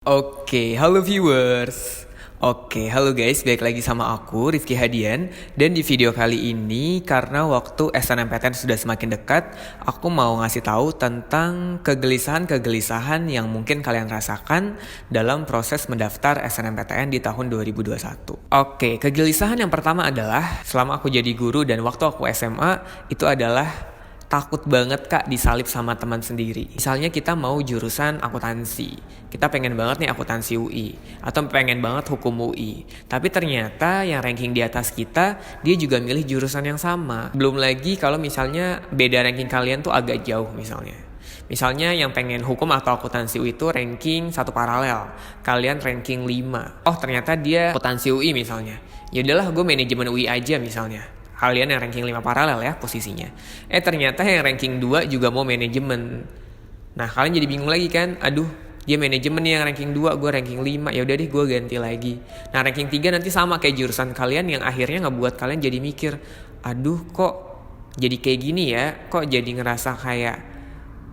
Halo viewers. Halo guys, balik lagi sama aku Rifki Hadian. Dan di video kali ini, karena waktu SNMPTN sudah semakin dekat, aku mau ngasih tahu tentang kegelisahan-kegelisahan yang mungkin kalian rasakan dalam proses mendaftar SNMPTN di tahun 2021. Kegelisahan yang pertama adalah selama aku jadi guru dan waktu aku SMA, itu adalah takut banget kak disalip sama teman sendiri. Misalnya kita mau jurusan akuntansi, kita pengen banget nih akuntansi UI, atau pengen banget hukum UI. Tapi ternyata yang ranking di atas kita, dia juga milih jurusan yang sama. Belum lagi kalau misalnya beda ranking kalian tuh agak jauh misalnya. Misalnya yang pengen hukum atau akuntansi UI itu ranking 1 paralel, kalian ranking 5. Oh ternyata dia akuntansi UI misalnya. Yaudahlah gue manajemen UI aja misalnya. Kalian yang ranking 5 paralel ya posisinya. Ternyata yang ranking 2 juga mau manajemen. Nah kalian jadi bingung lagi kan. Aduh dia manajemen nih yang ranking 2, gue ranking 5. Ya udah deh gue ganti lagi. Nah ranking 3 nanti sama kayak jurusan kalian yang akhirnya ngebuat kalian jadi mikir, aduh kok jadi kayak gini ya. Kok jadi ngerasa kayak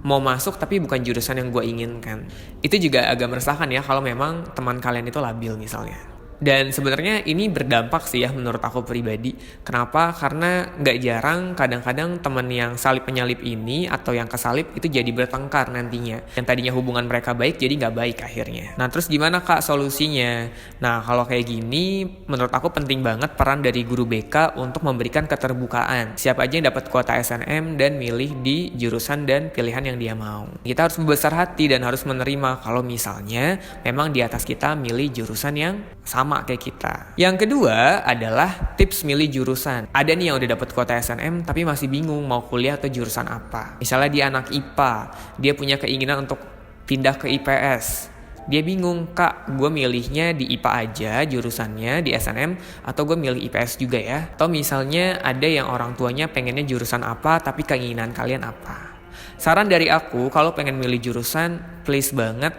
mau masuk tapi bukan jurusan yang gue inginkan. Itu juga agak meresahkan ya kalau memang teman kalian itu labil misalnya. Dan sebenarnya ini berdampak sih ya menurut aku pribadi. Kenapa? Karena nggak jarang kadang-kadang teman yang salip penyalip ini atau yang kesalip itu jadi bertengkar nantinya. Yang tadinya hubungan mereka baik jadi nggak baik akhirnya. Nah terus gimana kak solusinya? Nah kalau kayak gini menurut aku penting banget peran dari guru BK untuk memberikan keterbukaan. Siapa aja yang dapat kuota SNM dan milih di jurusan dan pilihan yang dia mau. Kita harus membesar hati dan harus menerima kalau misalnya memang di atas kita milih jurusan yang sama kayak kita. Yang kedua adalah tips milih jurusan. Ada nih yang udah dapet kuota SNM tapi masih bingung mau kuliah atau jurusan apa. Misalnya dia anak IPA, dia punya keinginan untuk pindah ke IPS. Dia bingung, kak gue milihnya di IPA aja jurusannya di SNM atau gue milih IPS juga ya. Atau misalnya ada yang orang tuanya pengennya jurusan apa tapi keinginan kalian apa. Saran dari aku kalau pengen milih jurusan, please banget,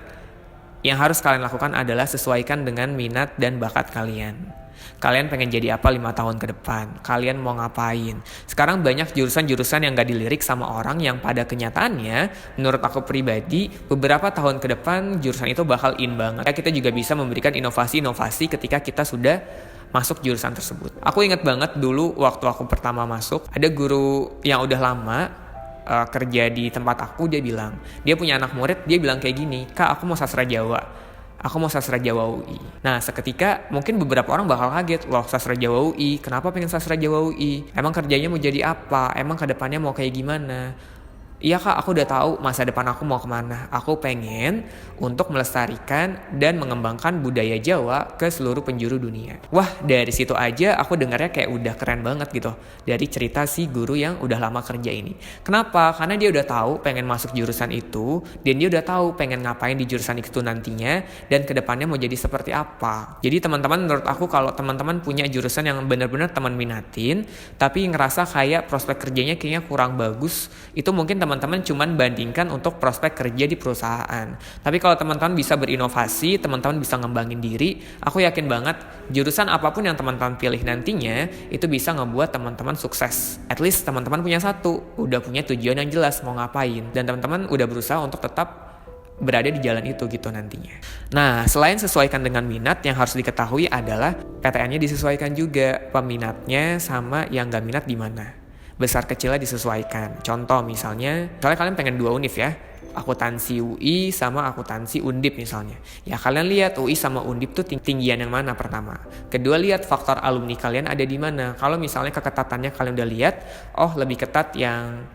yang harus kalian lakukan adalah sesuaikan dengan minat dan bakat kalian. Kalian pengen jadi apa 5 tahun ke depan? Kalian mau ngapain? Sekarang banyak jurusan-jurusan yang gak dilirik sama orang yang pada kenyataannya, menurut aku pribadi, beberapa tahun ke depan jurusan itu bakal in banget. Kita juga bisa memberikan inovasi-inovasi ketika kita sudah masuk jurusan tersebut. Aku ingat banget dulu waktu aku pertama masuk, ada guru yang udah lama kerja di tempat aku, dia bilang, dia punya anak murid, dia bilang kayak gini, kak aku mau sastra Jawa, aku mau sastra Jawa UI. Nah seketika mungkin beberapa orang bakal kaget, loh sastra Jawa UI, kenapa pengen sastra Jawa UI? Emang kerjanya mau jadi apa? Emang kedepannya mau kayak gimana? Iya kak, aku udah tahu masa depan aku mau kemana. Aku pengen untuk melestarikan dan mengembangkan budaya Jawa ke seluruh penjuru dunia. Wah, dari situ aja aku dengarnya kayak udah keren banget gitu. Dari cerita si guru yang udah lama kerja ini. Kenapa? Karena dia udah tahu pengen masuk jurusan itu, dan dia udah tahu pengen ngapain di jurusan itu nantinya, dan kedepannya mau jadi seperti apa. Jadi teman-teman, menurut aku kalau teman-teman punya jurusan yang benar-benar teman minatin, tapi ngerasa kayak prospek kerjanya kayaknya kurang bagus, itu mungkin teman-teman cuman bandingkan untuk prospek kerja di perusahaan. Tapi kalau teman-teman bisa berinovasi, teman-teman bisa ngembangin diri, aku yakin banget jurusan apapun yang teman-teman pilih nantinya itu bisa ngebuat teman-teman sukses. At least teman-teman punya satu, udah punya tujuan yang jelas mau ngapain, dan teman-teman udah berusaha untuk tetap berada di jalan itu gitu nantinya. Nah, selain sesuaikan dengan minat, yang harus diketahui adalah PTN-nya disesuaikan juga, peminatnya sama yang gak minat di mana. Besar kecilnya disesuaikan. Contoh misalnya kalian pengen 2 univ ya, akuntansi UI sama akuntansi Undip misalnya. Ya kalian lihat UI sama Undip tuh tinggian yang mana pertama. Kedua, lihat faktor alumni kalian ada di mana. Kalau misalnya keketatannya kalian udah lihat, oh lebih ketat yang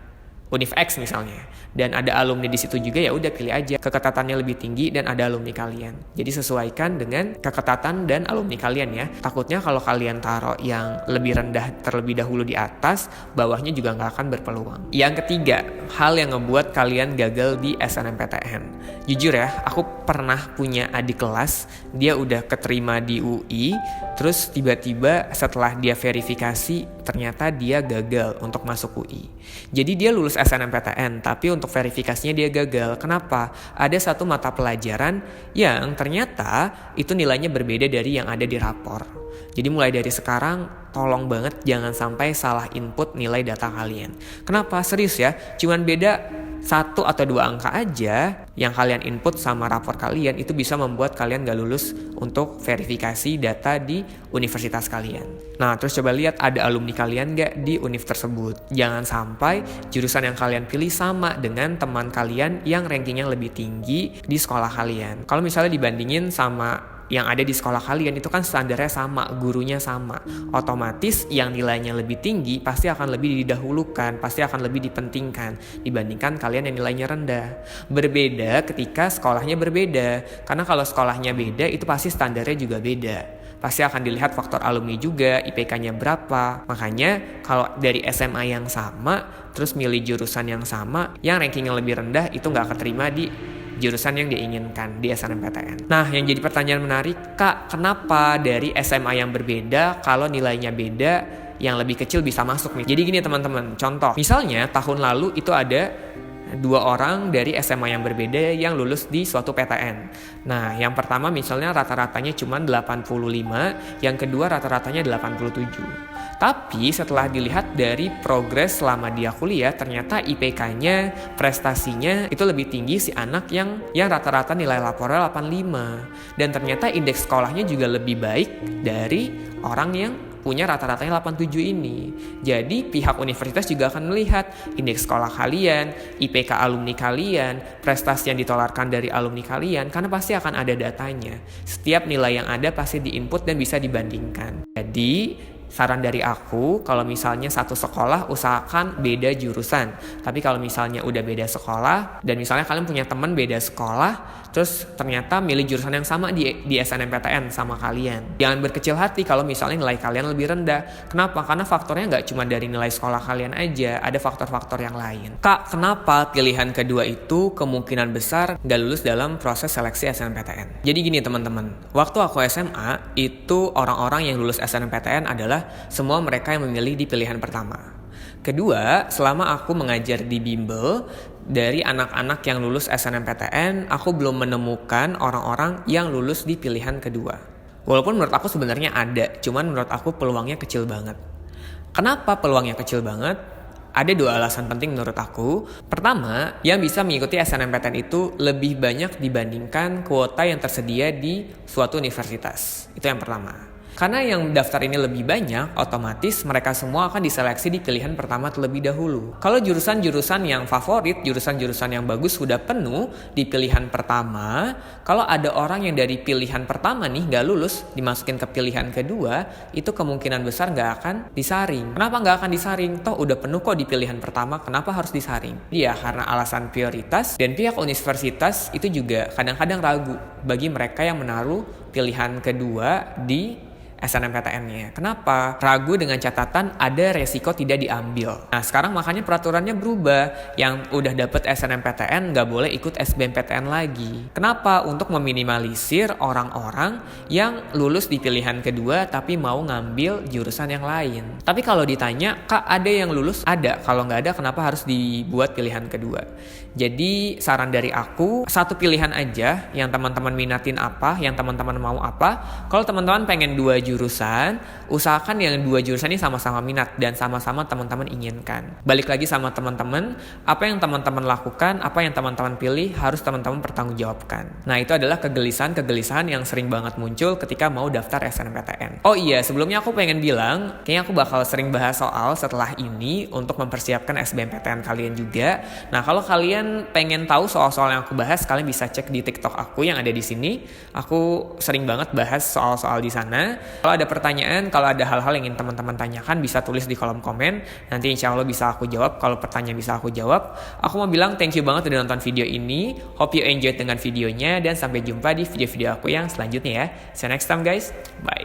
Univ X misalnya, dan ada alumni di situ juga, ya udah pilih aja keketatannya lebih tinggi dan ada alumni kalian. Jadi sesuaikan dengan keketatan dan alumni kalian ya. Takutnya kalau kalian taruh yang lebih rendah terlebih dahulu di atas, bawahnya juga nggak akan berpeluang. Yang ketiga, hal yang ngebuat kalian gagal di SNMPTN. Jujur ya, aku pernah punya adik kelas, dia udah keterima di UI, terus tiba-tiba setelah dia verifikasi ternyata dia gagal untuk masuk UI. Jadi dia lulus SNMPTN, tapi untuk verifikasinya dia gagal. Kenapa? Ada satu mata pelajaran yang ternyata itu nilainya berbeda dari yang ada di rapor. Jadi mulai dari sekarang tolong banget jangan sampai salah input nilai data kalian. Kenapa? Serius ya, cuman beda 1 atau 2 angka aja yang kalian input sama rapor kalian itu bisa membuat kalian gak lulus untuk verifikasi data di universitas kalian. Nah, terus coba lihat ada alumni kalian gak di univ tersebut. Jangan sampai jurusan yang kalian pilih sama dengan teman kalian yang rankingnya lebih tinggi di sekolah kalian. Kalau misalnya dibandingin sama yang ada di sekolah kalian itu kan standarnya sama, gurunya sama. Otomatis yang nilainya lebih tinggi pasti akan lebih didahulukan, pasti akan lebih dipentingkan dibandingkan kalian yang nilainya rendah. Berbeda ketika sekolahnya berbeda. Karena kalau sekolahnya beda itu pasti standarnya juga beda. Pasti akan dilihat faktor alumni juga, IPK-nya berapa. Makanya kalau dari SMA yang sama, terus milih jurusan yang sama, yang rankingnya lebih rendah itu nggak keterima di jurusan yang diinginkan di SNMPTN. Nah, yang jadi pertanyaan menarik, Kak, kenapa dari SMA yang berbeda kalau nilainya beda yang lebih kecil bisa masuk nih? Jadi gini teman-teman, contoh, misalnya tahun lalu itu ada 2 orang dari SMA yang berbeda yang lulus di suatu PTN. Nah, yang pertama misalnya rata-ratanya cuma 85, yang kedua rata-ratanya 87. Tapi setelah dilihat dari progres selama dia kuliah, ternyata IPK-nya, prestasinya itu lebih tinggi si anak yang rata-rata nilai lapornya 85. Dan ternyata indeks sekolahnya juga lebih baik dari orang yang punya rata-ratanya 87 ini. Jadi pihak universitas juga akan melihat indeks sekolah kalian, IPK alumni kalian, prestasi yang ditolarkan dari alumni kalian, karena pasti akan ada datanya. Setiap nilai yang ada pasti diinput dan bisa dibandingkan. Jadi saran dari aku, kalau misalnya satu sekolah usahakan beda jurusan. Tapi kalau misalnya udah beda sekolah dan misalnya kalian punya teman beda sekolah, terus ternyata milih jurusan yang sama di SNMPTN sama kalian. Jangan berkecil hati kalau misalnya nilai kalian lebih rendah. Kenapa? Karena faktornya nggak cuma dari nilai sekolah kalian aja, ada faktor-faktor yang lain. Kak, kenapa pilihan kedua itu kemungkinan besar nggak lulus dalam proses seleksi SNMPTN? Jadi gini teman-teman, waktu aku SMA itu orang-orang yang lulus SNMPTN adalah semua mereka yang memilih di pilihan pertama. Kedua, selama aku mengajar di bimbel, dari anak-anak yang lulus SNMPTN, aku belum menemukan orang-orang yang lulus di pilihan kedua. Walaupun menurut aku sebenarnya ada, cuman menurut aku peluangnya kecil banget. Kenapa peluangnya kecil banget? Ada 2 alasan penting menurut aku. Pertama, yang bisa mengikuti SNMPTN itu lebih banyak dibandingkan kuota yang tersedia di suatu universitas. Itu yang pertama. Karena yang daftar ini lebih banyak, otomatis mereka semua akan diseleksi di pilihan pertama terlebih dahulu. Kalau jurusan-jurusan yang favorit, jurusan-jurusan yang bagus sudah penuh di pilihan pertama, kalau ada orang yang dari pilihan pertama nih gak lulus, dimasukin ke pilihan kedua, itu kemungkinan besar gak akan disaring. Kenapa gak akan disaring? Toh udah penuh kok di pilihan pertama, kenapa harus disaring? Iya, karena alasan prioritas, dan pihak universitas itu juga kadang-kadang ragu bagi mereka yang menaruh pilihan kedua di SNMPTN-nya. Kenapa? Ragu dengan catatan ada resiko tidak diambil. Nah, sekarang makanya peraturannya berubah. Yang udah dapet SNMPTN nggak boleh ikut SBMPTN lagi. Kenapa? Untuk meminimalisir orang-orang yang lulus di pilihan kedua tapi mau ngambil jurusan yang lain. Tapi kalau ditanya, Kak, ada yang lulus? Ada. Kalau nggak ada, kenapa harus dibuat pilihan kedua? Jadi saran dari aku, satu pilihan aja yang teman-teman minatin apa, yang teman-teman mau apa. Kalau teman-teman pengen 2 jurusan, usahakan yang 2 jurusan ini sama-sama minat dan sama-sama teman-teman inginkan. Balik lagi sama teman-teman, apa yang teman-teman lakukan, apa yang teman-teman pilih harus teman-teman pertanggungjawabkan. Nah, itu adalah kegelisahan yang sering banget muncul ketika mau daftar SNMPTN. Oh iya, sebelumnya aku pengen bilang, kayaknya aku bakal sering bahas soal setelah ini untuk mempersiapkan SBMPTN kalian juga. Nah, kalau kalian pengen tahu soal-soal yang aku bahas, kalian bisa cek di TikTok aku yang ada di sini. Aku sering banget bahas soal-soal di sana. Kalau ada pertanyaan, kalau ada hal-hal yang ingin teman-teman tanyakan, bisa tulis di kolom komen. Nanti insya Allah bisa aku jawab. Kalau pertanyaan bisa aku jawab. Aku mau bilang thank you banget udah nonton video ini. Hope you enjoyed dengan videonya. Dan sampai jumpa di video-video aku yang selanjutnya ya. See you next time guys. Bye.